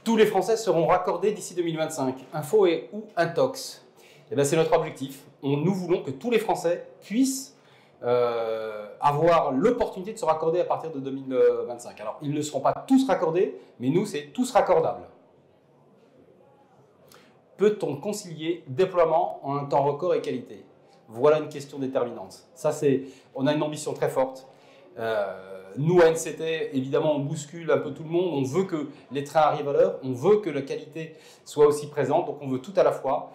Tous les Français seront raccordés d'ici 2025. Info et ou intox. Eh bien, c'est notre objectif. Nous voulons que tous les Français puissent avoir l'opportunité de se raccorder à partir de 2025. Alors, ils ne seront pas tous raccordés, mais nous, c'est tous raccordables. Peut-on concilier déploiement en un temps record et qualité? Voilà une question déterminante. Ça, on a une ambition très forte. Nous, à NCT, évidemment, on bouscule un peu tout le monde. On veut que les trains arrivent à l'heure. On veut que la qualité soit aussi présente. Donc, on veut tout à la fois.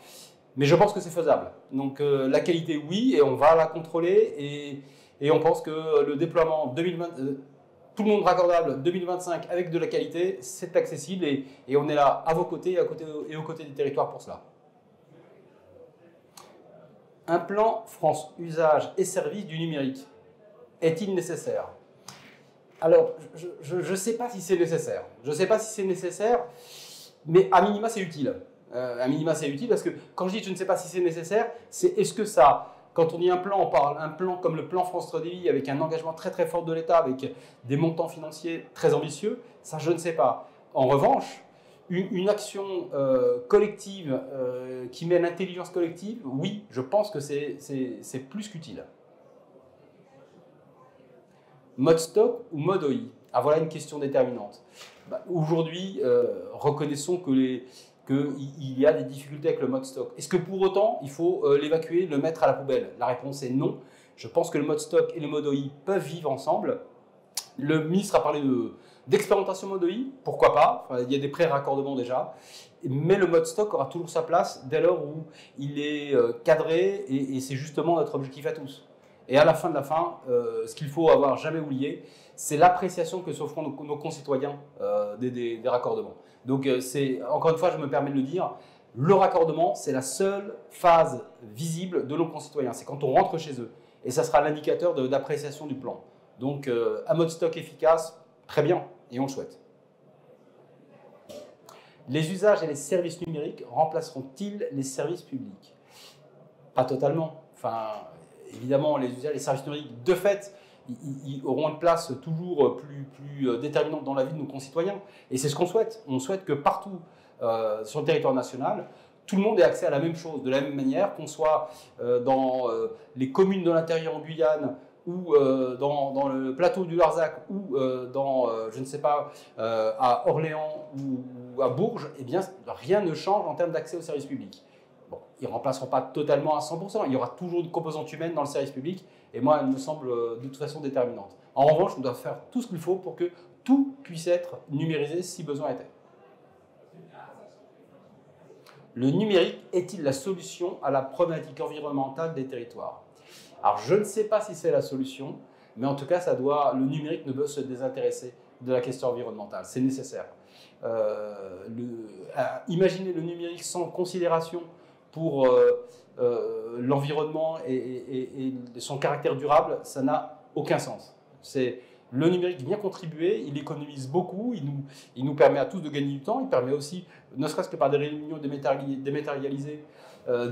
Mais je pense que c'est faisable. Donc, la qualité, oui, et on va la contrôler. Et on pense que le déploiement 2020, tout le monde raccordable 2025 avec de la qualité, c'est accessible. Et on est là à vos côtés et aux côtés des territoires pour cela. Un plan France usage et service du numérique est-il nécessaire? Alors, je ne sais pas si c'est nécessaire. Je ne sais pas si c'est nécessaire, mais à minima, c'est utile. À minima, c'est utile parce que quand je dis je ne sais pas si c'est nécessaire, c'est est-ce que ça, quand on dit un plan, on parle un plan comme le plan France Très Haut Débit avec un engagement très très fort de l'État, avec des montants financiers très ambitieux, ça je ne sais pas. En revanche, une action collective qui met l'intelligence collective, oui, je pense que c'est plus qu'utile. Mode stock ou mode OI? Ah, voilà une question déterminante. Aujourd'hui, reconnaissons qu'il y a des difficultés avec le mode stock. Est-ce que pour autant, il faut l'évacuer, le mettre à la poubelle? La réponse est non. Je pense que le mode stock et le mode OI peuvent vivre ensemble. Le ministre a parlé d'expérimentation mode OI, pourquoi pas? Enfin, il y a des pré-raccordements déjà. Mais le mode stock aura toujours sa place dès lors où il est cadré et c'est justement notre objectif à tous. Et à la fin de la fin, ce qu'il faut avoir jamais oublié, c'est l'appréciation que s'offront nos concitoyens des raccordements. Donc, encore une fois, je me permets de le dire, le raccordement, c'est la seule phase visible de nos concitoyens. C'est quand on rentre chez eux. Et ça sera l'indicateur d'appréciation du plan. Donc, un mode stock efficace, très bien, et on le souhaite. Les usages et les services numériques remplaceront-ils les services publics? Pas totalement. Enfin, évidemment, les usages et les services numériques, de fait, ils auront une place toujours plus déterminante dans la vie de nos concitoyens. Et c'est ce qu'on souhaite. On souhaite que partout sur le territoire national, tout le monde ait accès à la même chose, de la même manière, qu'on soit dans les communes de l'intérieur en Guyane, ou dans le plateau du Larzac, ou je ne sais pas, à Orléans ou à Bourges, eh bien, rien ne change en termes d'accès aux services publics. Bon, ils ne remplaceront pas totalement à 100%, il y aura toujours une composante humaine dans le service public, et moi, elle me semble de toute façon déterminante. En revanche, on doit faire tout ce qu'il faut pour que tout puisse être numérisé si besoin était. Le numérique est-il la solution à la problématique environnementale des territoires? Alors, je ne sais pas si c'est la solution, mais en tout cas, le numérique ne peut se désintéresser de la question environnementale. C'est nécessaire. Imaginer le numérique sans considération pour l'environnement et son caractère durable, ça n'a aucun sens. Le numérique vient contribuer, il économise beaucoup, il nous permet à tous de gagner du temps, il permet aussi, ne serait-ce que par des réunions dématérialisées,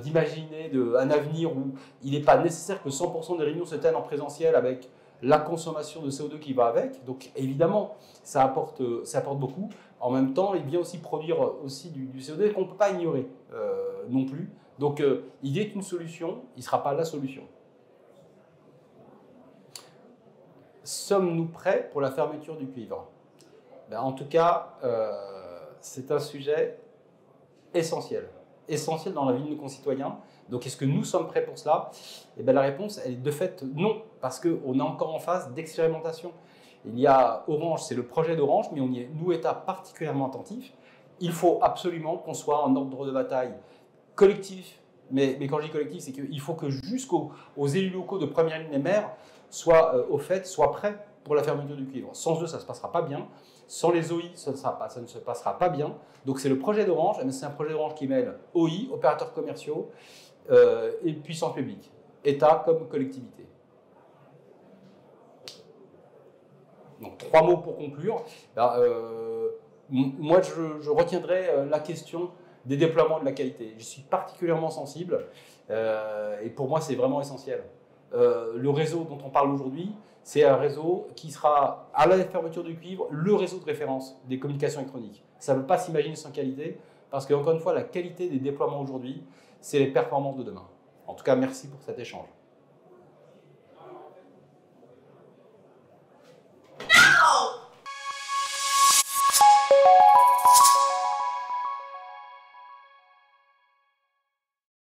d'imaginer un avenir où il n'est pas nécessaire que 100% des réunions se tiennent en présentiel avec la consommation de CO2 qui va avec. Donc évidemment, ça apporte beaucoup. En même temps, il vient aussi produire aussi du CO2 qu'on ne peut pas ignorer non plus. Donc il est une solution, il ne sera pas la solution. Sommes-nous prêts pour la fermeture du cuivre? En tout cas, c'est un sujet essentiel dans la vie de nos concitoyens. Donc, est-ce que nous sommes prêts pour cela? La réponse, elle est de fait non, parce qu'on est encore en phase d'expérimentation. Il y a Orange, c'est le projet d'Orange, mais on y est, nous, État, particulièrement attentifs. Il faut absolument qu'on soit en ordre de bataille collectif, mais quand je dis collectif, c'est qu'il faut que jusqu'aux élus locaux de première ligne, les maires, soient au fait, soient prêts pour la fermeture du cuivre. Sans eux, ça ne se passera pas bien. Sans les OI, ça ne se passera pas bien. Donc c'est le projet d'Orange, c'est un projet d'Orange qui mêle OI, opérateurs commerciaux et puissance publique, État comme collectivité. Donc 3 mots pour conclure. Moi, je retiendrai la question des déploiements de la qualité. Je suis particulièrement sensible et pour moi, c'est vraiment essentiel. Le réseau dont on parle aujourd'hui, c'est un réseau qui sera, à la fermeture du cuivre, le réseau de référence des communications électroniques. Ça ne peut pas s'imaginer sans qualité, parce qu'encore une fois, la qualité des déploiements aujourd'hui, c'est les performances de demain. En tout cas, merci pour cet échange.